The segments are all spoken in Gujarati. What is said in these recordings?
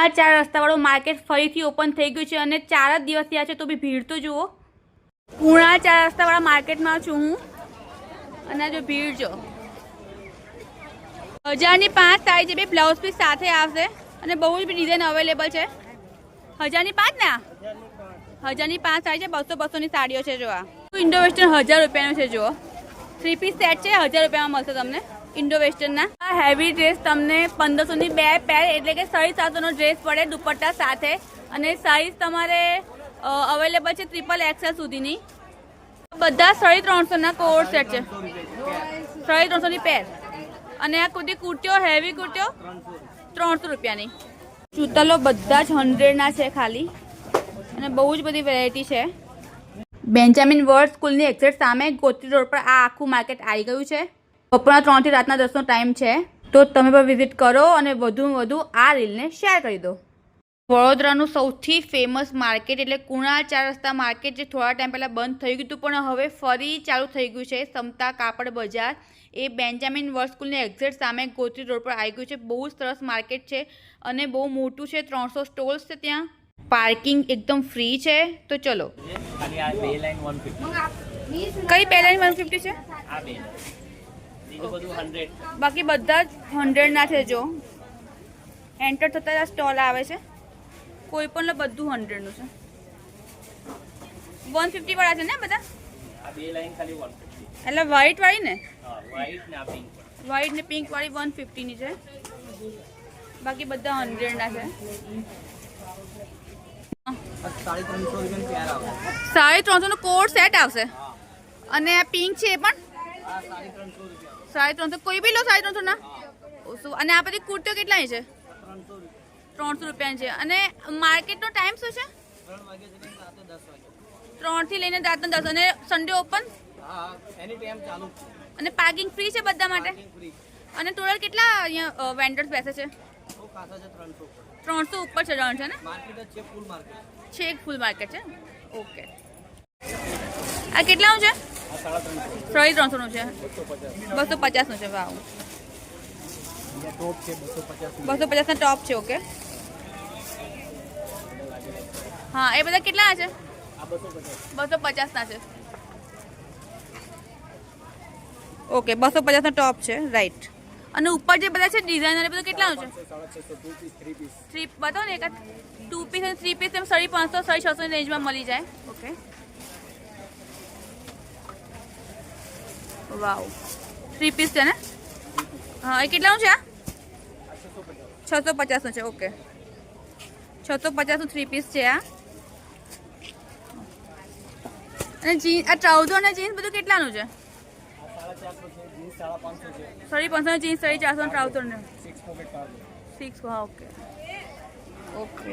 પૂણા 4 રસ્તાવાળું માર્કેટ ફરીથી ઓપન થઈ ગયું છે અને 4 જ દિવસ થયા છે તો બી ભીડ તો જુઓ. પૂણા 4 રસ્તાવાળા માર્કેટમાં છું હું અને જો ભીડ જો 1000ની 5 સાડી છે. બે બ્લાઉઝ પીસ સાથે આવશે અને બહુ જ ડિઝાઇન અવેલેબલ છે. 1000ની 5 ને 1000ની 5 સાડી છે. 200-200ની સાડીઓ છે. જો આ ઇન્ડો વેસ્ટર્ન 1000 રૂપિયાનું છે. જુઓ 3 પીસ સેટ છે. 1000 રૂપિયામાં મળશે તમને ઇન્ડો વેસ્ટર્નના. આ હેવી ડ્રેસ તમને 1500ની 2 પેર એટલે કે 750નો ડ્રેસ પડે દુપટ્ટા સાથે અને સાઇઝ તમારે અવેલેબલ છે XXL સુધીની. બધા 350ના કોડ સેટ છે. 350ની પેર અને આ કુર્તીઓ હેવી કુર્તીઓ 300 રૂપિયાની. ચૂતલો બધા જ 100ના છે ખાલી અને બહુ જ બધી વેરાયટી છે. બેન્જામિન વર્ડ સ્કૂલની એક્ઝેક્ટ સામે ગોત્રી રોડ પર આ આખું માર્કેટ આવી ગયું છે. બપોરના 3 થી રાતના 10નો ટાઈમ છે તો તમે પણ વિઝિટ કરો અને વધુ આ રીલને શેર કરી દો. વડોદરાનું સૌથી ફેમસ માર્કેટ એટલે કુણાલ 4 રસ્તા માર્કેટ જે થોડા ટાઈમ પહેલાં બંધ થઈ ગયું હતું પણ હવે ફરી ચાલુ થઈ ગયું છે. સમતા કાપડ બજાર એ બેન્જામિન વર્ડ સ્કૂલની એક્ઝેક્ટ સામે ગોત્રી રોડ પર આવી ગયું છે. બહુ સરસ માર્કેટ છે અને બહુ મોટું છે. 300 સ્ટોલ્સ છે. ત્યાં પાર્કિંગ એકદમ ફ્રી છે. તો ચલો કઈ બે લાઈન 150 છે બાકી બધા જ 100ના છે. જો એન્ટર થતા સ્ટોલ આવે છે કોઈ પણ બધું 100નું છે. 150 વાળા છે ને બધા એટલે વ્હાઈટ વાળી ને વ્હાઈટ ને પિંક વાળી 150ની છે બાકી બધા 100ના છે. 350નો કોડ સેટ આવશે અને આ પિંક છે એ પણ 350 કોઈ બી લો 350ના. અને આ બધી કુર્તીઓ કેટલાની છે 300 રૂપિયાની છે. અને માર્કેટનો ટાઈમ શું છે 3 થી લઈને રાતના 10 અને સન્ડે ઓપન અને પાર્કિંગ ફ્રી છે બધા માટે. અને ટોટલ કેટલા અહીંયા વેન્ડર્સ બેસે છે 300 ઉપર ચઢાણ છે ને છે એક ફૂલ માર્કેટ છે. ઓકે આ કેટલાનું છે 350નું છે 250નું છે. વાવ 250ના ટોપ છે. ઓકે હા એ બધા કેટલા છે 250ના છે. ઓકે 250ના ટોપ છે રાઈટ. અને ઉપર જે બધા છે ડિઝાઇનર એ બધું કેટલાનું છે 3 બતાવો ને એકાદ 2 પીસ અને 3 પીસ એમ 550 650ની રેન્જમાં મળી જાય. ઓકે વાવ 3 પીસ છે ને. હા એ કેટલાનું છે આ 650નું છે. ઓકે 650નું 3 પીસ છે આ. અને જીન્સ આ ટ્રાઉઝર અને જીન્સ બધું કેટલાનું છે 550 જીન્સ 450 ટ્રાઉઝર ને 6. હા ઓકે ઓકે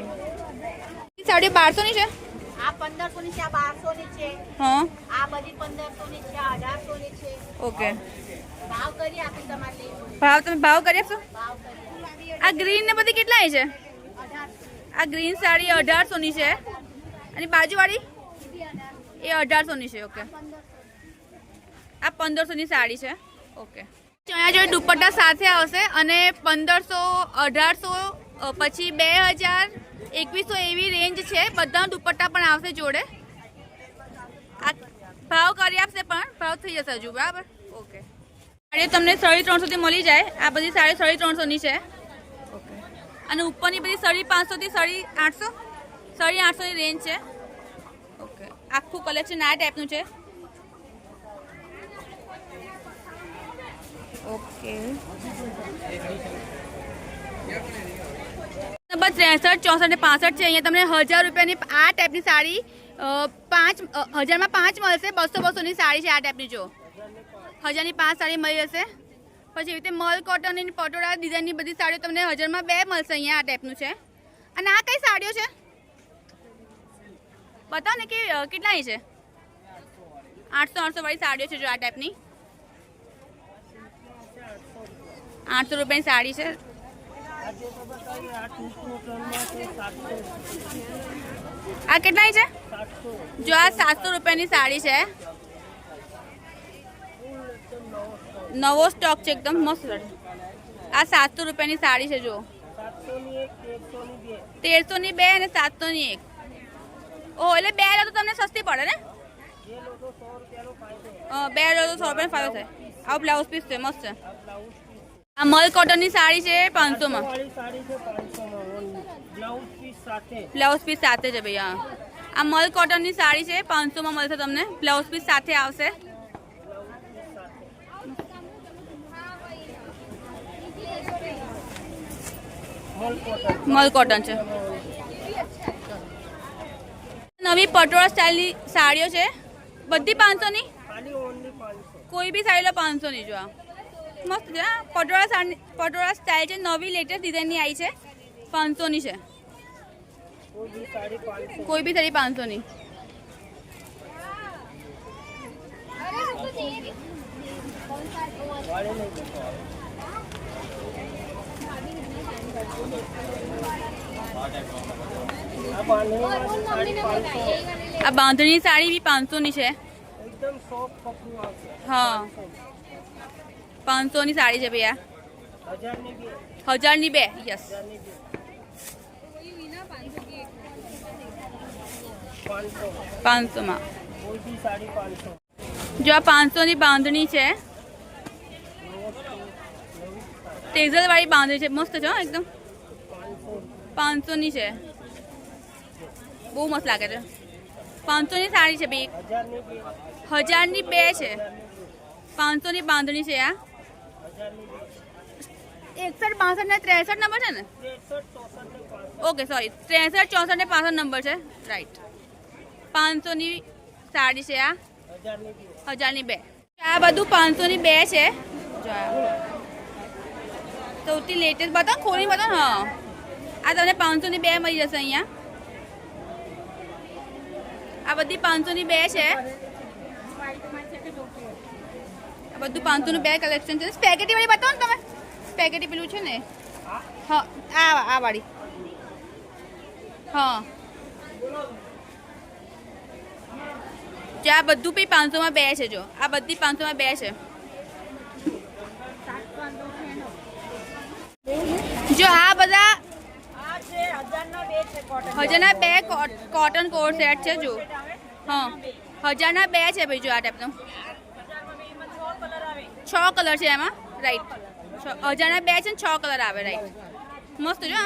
સાડી 1200ની છે. આ 1500ની છે. આ 1200ની છે. હા આ બધી 1500ની છે. આ 1800ની છે. ઓકે ભાવ કરી આપી તમારે તમે ભાવ કરી આપશો. ભાવ કરી આ ગ્રીન ને બધી કેટલાની છે આ ગ્રીન સાડી 1800ની છે અને બાજુવાળી એ 1800ની છે. ઓકે આ 1500ની સાડી છે. ઓકે અહીંયા જોડે દુપટ્ટા સાથે આવશે અને 1500 1800 પછી 2000 2100 એવી રેન્જ છે. બધા દુપટ્ટા પણ આવશે જોડે. આ ભાવ કરી આપશે પણ ભાવ થઈ જશે હજુ બરાબર. ઓકે સાડી તમને 350 થી મળી જાય. આ બધી સાડી 350ની છે. ઓકે અને ઉપરની બધી 550 થી 850 850ની રેન્જ છે. ઓકે આખું કલેક્શન આ ટાઈપનું છે. ઓકે નંબર 63 64 ને 65 છે. અહીંયા તમને 1000 રૂપિયાની આ ટાઈપની સાડી 1000માં 5 મળશે. 200-200ની સાડી છે આ ટાઈપની. જો 1000ની 5 સાડી મળી જશે. પછી એવી રીતે મલ કોટનની પટોળા ડિઝાઇનની બધી સાડીઓ તમને 1000માં 2 મળશે. અહીંયા આ ટાઈપનું છે. અને આ કઈ સાડીઓ છે બતાવો ને કે કેટલાની છે 800 વાળી સાડીઓ છે. જો આ ટાઈપની 800 રૂપિયાની સાડી છે. આ કેટલાની છે જો આ 700 રૂપિયાની સાડી છે. નવો સ્ટોક છે એકદમ મસ્ત. આ 700 રૂપિયાની સાડી છે. જો 700 ની એક 100 ની 1300 ની 2 અને 700 ની 1. ઓ એટલે 2 લો તો તમને સસ્તી પડે ને? 2 લો તો 100 રૂપિયા ફાવે છે. આ બ્લાઉઝ પીસ છે મસ્ત છે. આ મલ કોટન ની સાડી છે 500 માં. બ્લાઉઝ પીસ સાથે છે ભાઈ. આ મલ કોટન ની સાડી છે 500 માં મળશે તમને. બ્લાઉઝ પીસ સાથે આવશે. મલ કોટન છે. નવી પટોળા સ્ટાઇલની સાડીઓ છે બધી 500 ની. કોઈ બી સાડી લો 500 ની. જો આ મસ્ત છે. પટોળા સ્ટાઇલ છે. નવી લેટેસ્ટ ડિઝાઇનની આવી છે. 500 ની છે. કોઈ બી સાડી 500 ની. આ બાંધણી સાડી બી 500 ની છે. હા 500 ની સાડી છે ભૈયા. 1000 ની 2. યસ 500 માં. જો આ 500 ની બાંધણી છે. તેઝલ વાળી બાંધણી છે. મસ્ત છે એકદમ. 500 ની છે. બહુ મસ્ત લાગે છે. 500 ની સાડી છે ભાઈ. 1000 ની 2 છે. 500 ની બાંધણી છે. આ 61 62 ને 63 નંબર છે ને? ઓકે સોરી 63 64 ને 65 નંબર છે. રાઈટ. 500 ની સાડી છે. આ 1000 ની 2. આ બધું 500 ની 2 છે. સૌથી લેટેસ્ટ બતાવો. ખોલી બતાવો. હા આ તમને 500 ની 2 મળી જશે અહીંયા. આ બધી 500 ની 2 છે. આ બધું 500 નું 2 કલેક્શન છે. સ્પેગેટી વાળી બતાવો ને તમે. સ્પેગેટી પેલું છે ને. હા આ વાળી. હા જો આ બધું બી 500 માં 2 છે. જો આ બધી 500 માં 2 છે. જો આ બધા 1000 ના 2 કોટન કોટ સેટ છે. જો હા 1000 ના 2 છે ભાઈ. જો આ ટાઈપનો 6 કલર છે એમાં. રાઈટ 1000 ના 2 છે ને 6 કલર આવે. રાઈટ મસ્ત. જો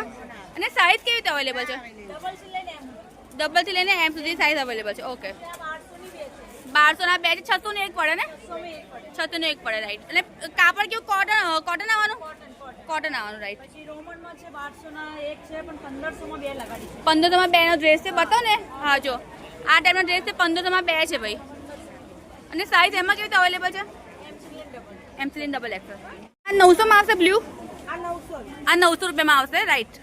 અને સાઈઝ કેવી રીતે અવેલેબલ છે? ડબલ થી લઈને એમ સુધી સાઈઝ અવેલેબલ છે. ઓકે 1200 ના 2 છે. 600 ને 1 પડે ને? 600 ને 1 પડે. રાઈટ. અને કાપડ કેવું? કોટન આવવાનું. કોટન આવવાનું. રાઈટ. 1500 માં 2 નો ડ્રેસ છે. બતાવો ને. હા જો આ ટાઈપનો ડ્રેસ છે. 1500 માં 2 છે ભાઈ. અને સાઈઝ એમાં કેવી રીતે અવેલેબલ છે? એમસીલીન ડબલ એક્સેલ. આ 900 માં આવશે બ્લુ. આ 900 રૂપિયામાં આવશે. રાઈટ.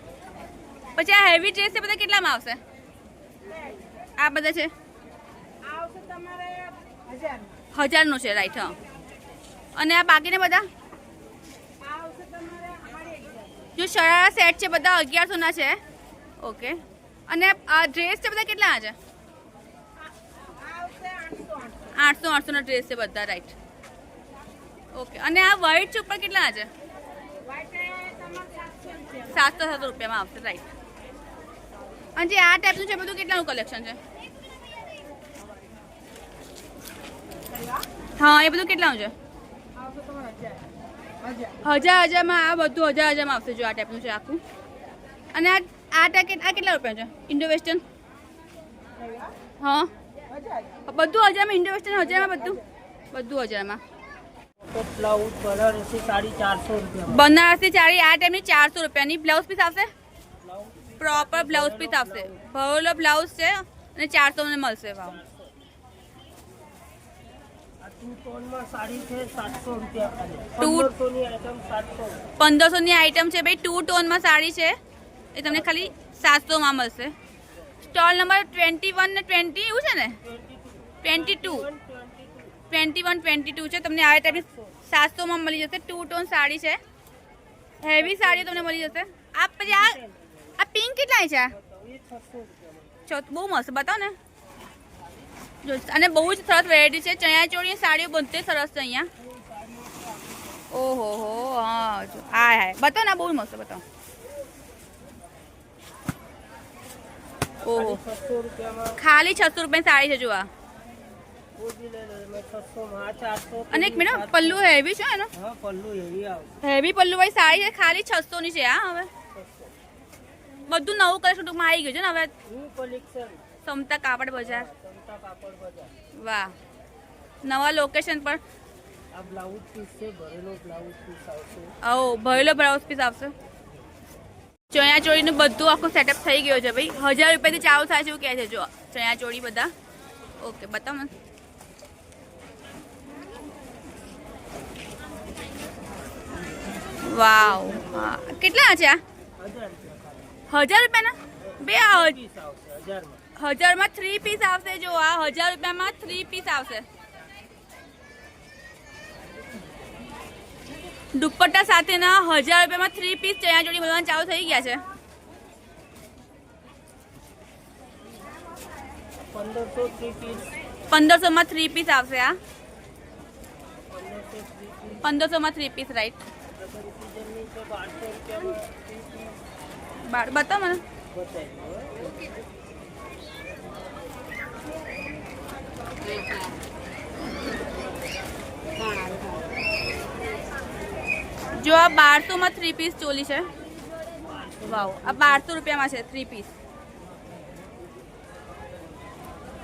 પછી આ હેવી ડ્રેસ છે બધા કેટલામાં આવશે? આ બધા છે 1000 નું છે. રાઈટ. હા અને આ બાકીને બધા જો શરારા સેટ છે બધા 1100 ના છે. ઓકે અને આ ડ્રેસ છે બધા કેટલા છે? 800 ના ડ્રેસ છે બધા. રાઈટ. ઓકે અને આ વ્હાઈટ છે ઉપર કેટલા છે? 700 રૂપિયામાં આવશે. રાઈટ. અને જે આ ટાઈપનું છે બધું કેટલાનું કલેક્શન છે? હા એ બધું કેટલાનું છે? 1000 માં. આ બધું 1000 માં આવશે. જો આ ટાઈપનું છે આખું. અને આ કેટલા રૂપિયા છે? Indo western. હા બધું 1000 માં. ઇન્ડો વેસ્ટર્ન 1000 માં. બધું 1000 માં. બનારસી સાડી આ ટાઈપની 400 રૂપિયાની. બ્લાઉઝ પીસ આવશે. પ્રોપર બ્લાઉઝ પીસ આવશે. ભરેલો બ્લાઉઝ છે અને 400 માં મળશે. ભાવ 1500 ની આઈટમ છે ભાઈ. 2 ટોનમાં સાડી છે. એ તમને ખાલી 700 માં મળશે. સ્ટોલ નંબર 21 ને 20 એવું છે ને? 22 છે. તમને આ ટાઈપની 700 માં મળી જશે. 2 ટોન સાડી છે. હેવી સાડી તમને મળી જશે. આ પછી આ પિંક કેટલા છે? બહુ મસ્ત. બતાવો ને. જો અને બહુ જ સરસ વેરાયટી છે. ચણિયા ચોળી સાડીઓ બધી સરસ છે અહીંયા. ઓહો હો. હા જો આ બતાવો ને. બહુ મસ્ત. બતાવો ઓહો 600 રૂપિયામાં ખાલી 600 રૂપિયાની સાડી છે જો આ. કોઈ બી લઈ લો તમે 600 માં 400. અને એક મિનિટ પલ્લુ હેવી છે એનો, હા પલ્લુ એવી આવશે. હેવી પલ્લુ વાળી સાડી છે ખાલી 600 ની છે. હા હવે બધું નવું કલેક્શન ટૂંકમાં આવી ગયું છે ને હવે. ન્યુ કલેક્શન સમતા કાપડ બજાર. સમતા કાપડ બજાર. વાહ, નવા લોકેશન પર. આ બ્લાઉઝ પીસ છે, ભરેલો બ્લાઉઝ પીસ આવશે. ઓ ભરેલો બ્લાઉઝ પીસ આવશે. ચણિયા ચોળીનું બધું આખું સેટઅપ થઈ ગયું છે ભાઈ. 1000 રૂપિયાથી ચાલુ થાય છે એવું કહે છે. જો ચણિયા ચોળી બધા. ઓકે બતાવો મને. વાવ, હા કેટલા છે આ? 1000 રૂપિયા 1000 રૂપિયાના ખાલી. બે આ પીસ આવશે 1000 માં. 1000 માં 3 પીસ આવશે. જો આ 1000 રૂપિયામાં 3 પીસ આવશે. દુપટ્ટા સાથેના 1000 રૂપિયામાં 3 પીસ ચણિયા ચોળી મળવાનું ચાલુ થઈ ગયા છે. 1500 3 પીસ. 1500 માં 3 પીસ આવશે. આ 1500 3 પીસ. 1500 માં 3 પીસ રાઈટ. રબરી સીઝનની છે 1200 રૂપિયામાં 3 પીસ. બતાવો મને. જો આ 1200 માં 3 પીસ ચોલી છે. વાવ, આ 1200 રૂપિયામાં છે 3 પીસ.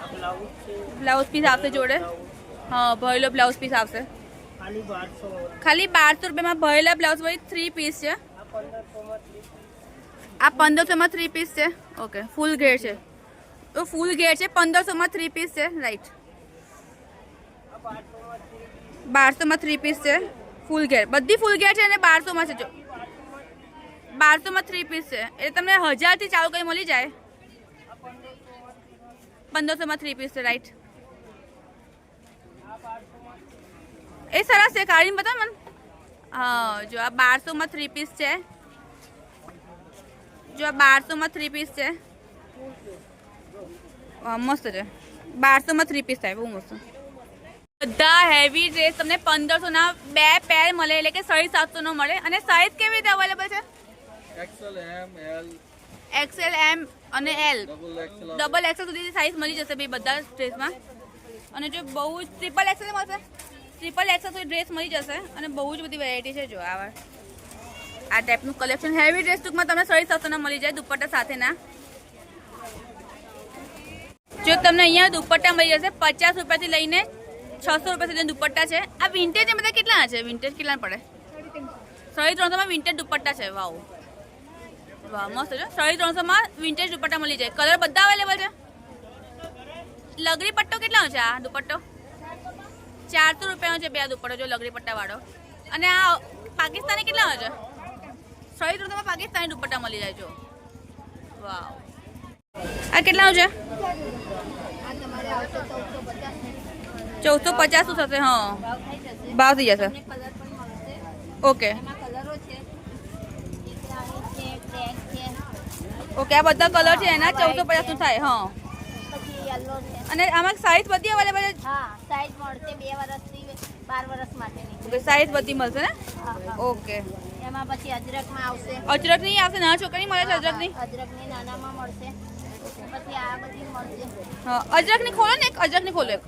આ બ્લાઉઝ છે બ્લાઉઝ પીસ આવશે જોડે. હા ભરેલો બ્લાઉઝ પીસ આવશે. ખાલી 1200. ખાલી 1200 રૂપિયામાં ભરેલા બ્લાઉઝ વાળી 3 પીસ છે. આ 1500 માં 3 પીસ. આ 1500 માં 3 પીસ છે. ઓકે ફૂલ ઘેર છે. તો ફૂલ ઘેર છે 1500 માં 3 પીસ છે રાઈટ. આ 1200 માં 3 પીસ. 1200 માં 3 પીસ છે ફૂલ ઘેર. બધી ફૂલ ઘેર છે અને 1200 માં છે. જો 1200 માં 3 પીસ છે એટલે તમને 1000 થી ચાલુ કરી મળી જાય. 1500 માં 3 પીસ છે રાઈટ. એ સરસ છે કાઢીને બતાવો મને. હા જો આ 1200 માં 3 પીસ છે. જો આ 1200 માં 3 પીસ છે. મસ્ત છે. 1200 માં 3 પીસ થાય બહુ મસ્ત. બધા હેવી ડ્રેસ તમને 1500 ના 2 પેર મળે એટલે કે 750 નો મળે. અને સાઇઝ કેવી રીતે અવેલેબલ છે? XL, M, L, XL, M અને L. ડબલ XL સુધી સાઇઝ મળી જશે ભાઈ બધા ડ્રેસમાં. અને જો બહુ જ ટ્રિપલ XL મળશે. ટ્રિપલ XL સુધી ડ્રેસ મળી જશે અને બહુ જ બધી વેરાયટી છે. જો આ ટાઈપનું કલેક્શન હેવી ડ્રેસ ટૂંકમાં તમને 750 ના મળી જાય દુપટ્ટા સાથેના. જો તમને અહીંયા દુપટ્ટા મળી જશે 50 રૂપિયાથી લઈને 600 રૂપિયા સુધી દુપટ્ટા છે. આ વિન્ટેજ બધા કેટલા છે? વિન્ટેજ કેટલા પડે? 350 માં વિન્ટેજ દુપટ્ટા છે. વાવ વાહ મસ્ત છે. 350 માં વિન્ટેજ દુપટ્ટા મળી જાય. કલર બધા અવેલેબલ છે. લગરી પટ્ટો કેટલાનો છે? આ દુપટ્ટો 400 રૂપિયાનો છે. બે દુપટ્ટો જો લગરી પટ્ટા વાળો. અને આ પાકિસ્તાની કેટલાનો છે? 350 માં પાકિસ્તાની દુપટ્ટા મળી જાય. જો વાવ. આ કેટલાનું છે? 1450 શું થશે? હા ભાવ થઈ જશે. ઓકે ઓકે આ બધા કલર છે એના 1450 નું થાય. હા અને આમાં સાઈઝ બધી અવેલેબલ છે. હા સાઈઝ મળશે 2 વર્ષથી 12 વર્ષ માટેની. ઓકે સાઈઝ બધી મળશે ને. ઓકે એમાં પછી અજરકમાં આવશે. અજરક ની આવશે. નાના છોકરી મળે છે અજરક ની. અજરકની નાનામાં મળશે. પછી આ બધી મળશે. હા અજરક ની ખોલો ને એક. અજરક ની ખોલો એક.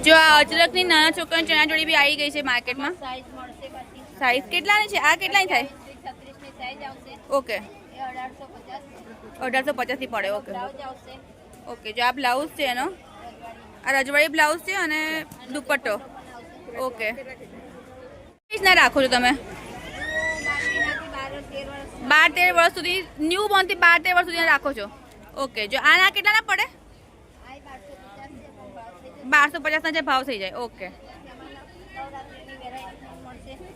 જો આ અજરક ની નાના છોકરાની ચણિયા ચોળી બી આવી ગઈ છે માર્કેટમાં. સાઈઝ મળશે પછી. સાઈઝ કેટલાની છે? આ કેટલાની થાય? 36 ની સાઈઝ આવશે. ઓકે એ 1850 1850 થી પડે. ઓકે બ્લાઉઝ આવશે. ઓકે જો આ બ્લાઉઝ છે એનો. આ રજવાડી બ્લાઉઝ છે અને દુપટ્ટો. ઓકે ના રાખો છો તમે? 12-13 વર્ષ સુધી ન્યૂ બોર્ન થી 12-13 વર્ષ સુધી રાખો છો. ઓકે જો આના કેટલાના પડે? 1250 ના જે ભાવ થઈ જાય. ઓકે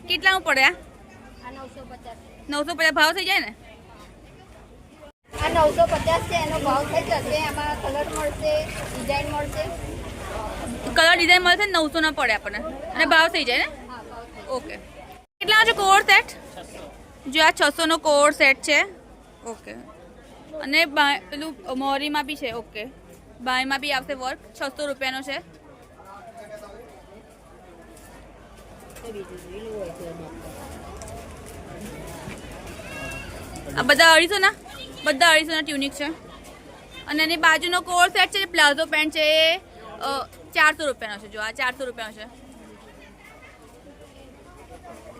કેટલાનું પડે? આ 950 ભાવ થઈ જાય ને. આ 950 છે એનો ભાવ થઈ જશે. એમાં કલર મળશે, ડિઝાઇન મળશે. કલર ડિઝાઇન મળશે 900 ના પડે આપણને અને ભાવ થઈ જાય ને. હા ભાવ થઈ ઓકે કેટલા છે કોડ સેટ? જો આ 600 નો કોડ સેટ છે. ઓકે અને પેલું મોરીમાં બી છે. ઓકે બાયમાં બી આવશે વર્ક. 600 રૂપિયાનો છે. આ બધા 250 ના ટ્યુનિક છે. અને એની બાજુનો કોર સેટ છે, પ્લાઝો પેન્ટ છે, એ 400 રૂપિયાનો છે. જો આ 400 રૂપિયાનો છે,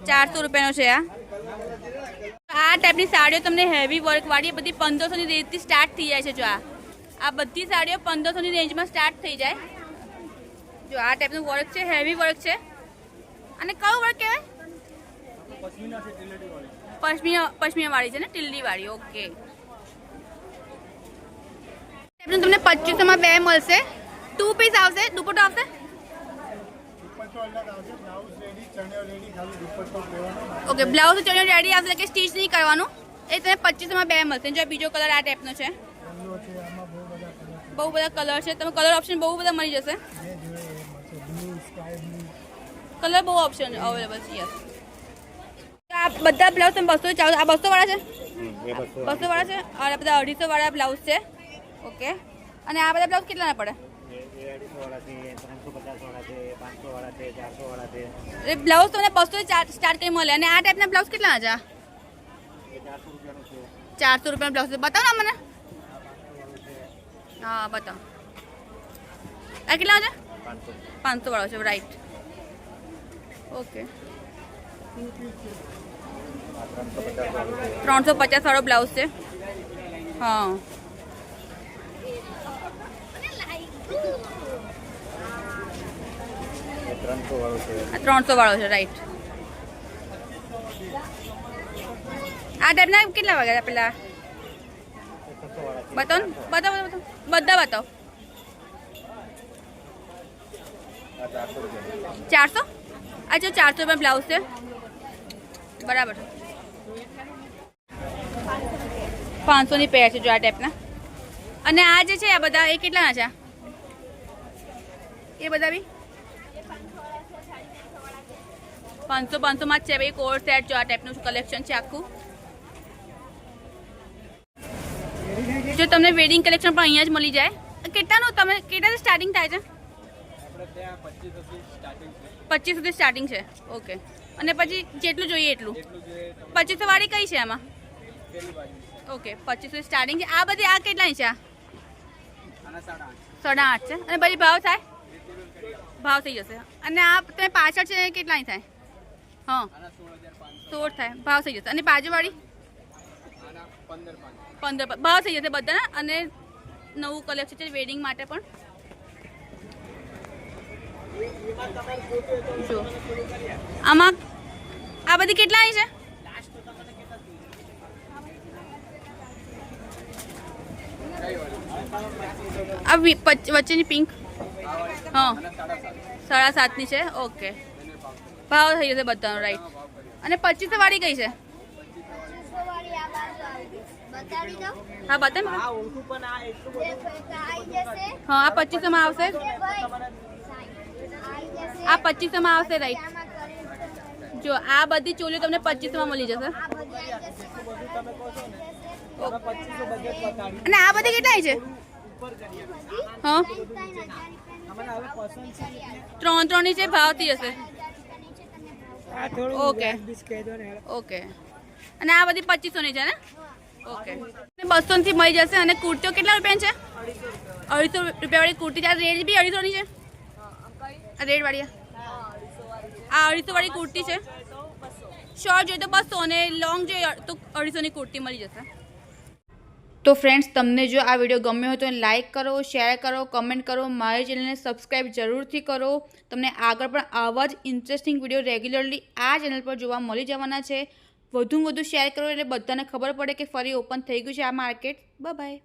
400 રૂપિયાનો છે. આ ટાઈપની સાડીઓ તમને હેવી વર્ક વાળી બધી 1500 ની રેન્જથી સ્ટાર્ટ થઈ જાય છે. જો આ બધી સાડીઓ 1500 ની રેન્જમાં સ્ટાર્ટ થઈ જાય. જો આ ટાઈપનું વર્ક છે, હેવી વર્ક છે. અને કયું વર્ક કહેવાય? પશ્મિના વાળી છે ને, ટીલડી વાળી. ઓકે, તમને 2500 માં 2 મળશે. 2 પીસ આવશે. દુપટ્ટો આવશે. ઓકે, બ્લાઉઝ ચણિયો રેડી આવશે, કે સ્ટીચ નહીં કરવાનું. એ તમને 2500 માં 2 મળશે. જો બીજો કલર આ ટાઈપનો છે, બહુ બધા કલર છે. તમે કલર ઓપ્શન બહુ બધા મળી જશે. કલર બહુ ઓપ્શન અવેલેબલ છે. યસ, આ બધા બ્લાઉઝ તમે 200 ચાલુ. આ 200 વાળા છે, 200 વાળા છે. અને બધા 250 વાળા બ્લાઉઝ છે. ઓકે, અને આ બધા બ્લાઉઝ કેટલાના પડે? બ્લાઉઝ તમને 200 સ્ટાર્ટ કરી મળે. અને આ ટાઈપના બ્લાઉઝ કેટલાના છે? 400 રૂપિયાના બ્લાઉઝ. બતાવો ને મને. હા, બતાવો. આ કેટલા છે? 500 વાળો છે. રાઈટ. ઓકે, 350 વાળો બ્લાઉઝ છે. હા, આ 300 વાળો છે. રાઈટ. આ ટાઈપના કેટલા વાગ્યા પેલા? બતાવો ને, બતાવો બધા બતાવો. 400. આ જો 400 રૂપિયા બ્લાઉઝ છે. બરાબર છે. 500 ની પેર છે. જો આ ટાઈપના. અને આ જે છે આ બધા એ કેટલાના છે? એ બધા બી 500 માં જ છે ભાઈ. કોર સેટ જો આ ટાઈપનું કલેક્શન છે આખું. જો તમને વેડિંગ કલેક્શન પણ અહીંયા જ મળી જાય. કેટલાનું તમે કેટલાથી સ્ટાર્ટિંગ થાય છે? 25 સુધી સ્ટાર્ટિંગ છે. ઓકે, અને પછી જેટલું જોઈએ એટલું. 2500 વાળી કઈ છે આમાં? ઓકે, 25 સુધી સ્ટાર્ટિંગ છે. આ બધી આ કેટલાની છે? 8.5 છે. અને બધી ભાવ થાય? ભાવ થઈ જશે. અને આ તમે પાછળ છે કેટલાની થાય? હા, 16 થાય. ભાવ થઈ જશે. અને બાજુવાળી 15 ભાવ થઈ જશે બધાના. અને નવું કલેક્શન છે વેડિંગ માટે પણ. જો આમાં આ બધી કેટલાની છે? આ વચ્ચેની પિંક, હા, 7.5 ની છે. ઓકે, ભાવ થઈ જશે બધાનો. રાઈટ. અને 2500 વાળી કઈ છે? હા, બતાવ. હા, આ 2500 માં આવશે. આ 2500 માં આવશે. રાઈટ. જો આ બધી ચોલીઓ તમને 2500 માં મળી જશે. અને આ બધી કેટલાની છે? હા, 3 ની છે. ભાવ થઈ જશે. Okay, okay. અને આ બધી 2500 ની છે ને? ઓકે, 200 થી મળી જશે. અને કુર્તીઓ કેટલા રૂપિયાની છે? 250 રૂપિયા વાળી કુર્તી. આ રેડ બી 250 ની છે. રેડ વાળી આ 250 વાળી કુર્તી છે. શોર્ટ જોઈએ તો 200 અને લોંગ જોઈએ તો 250 ની કુર્તી મળી જશે. તો ફ્રેન્ડ્સ, તમને જો આ વિડીયો ગમ્યો હોય તો લાઇક કરો, શેર કરો, કમેન્ટ કરો. મારી ચેનલને સબસ્ક્રાઈબ જરૂરથી કરો. તમને આગળ પણ આવા જ ઇન્ટરેસ્ટિંગ વિડીયો રેગ્યુલરલી આ ચેનલ પર જોવા મળી જવાના છે. વધુમાં વધુ શેર કરો એટલે બધાને ખબર પડે કે ફરી ઓપન થઈ ગયું છે આ માર્કેટ. બાય.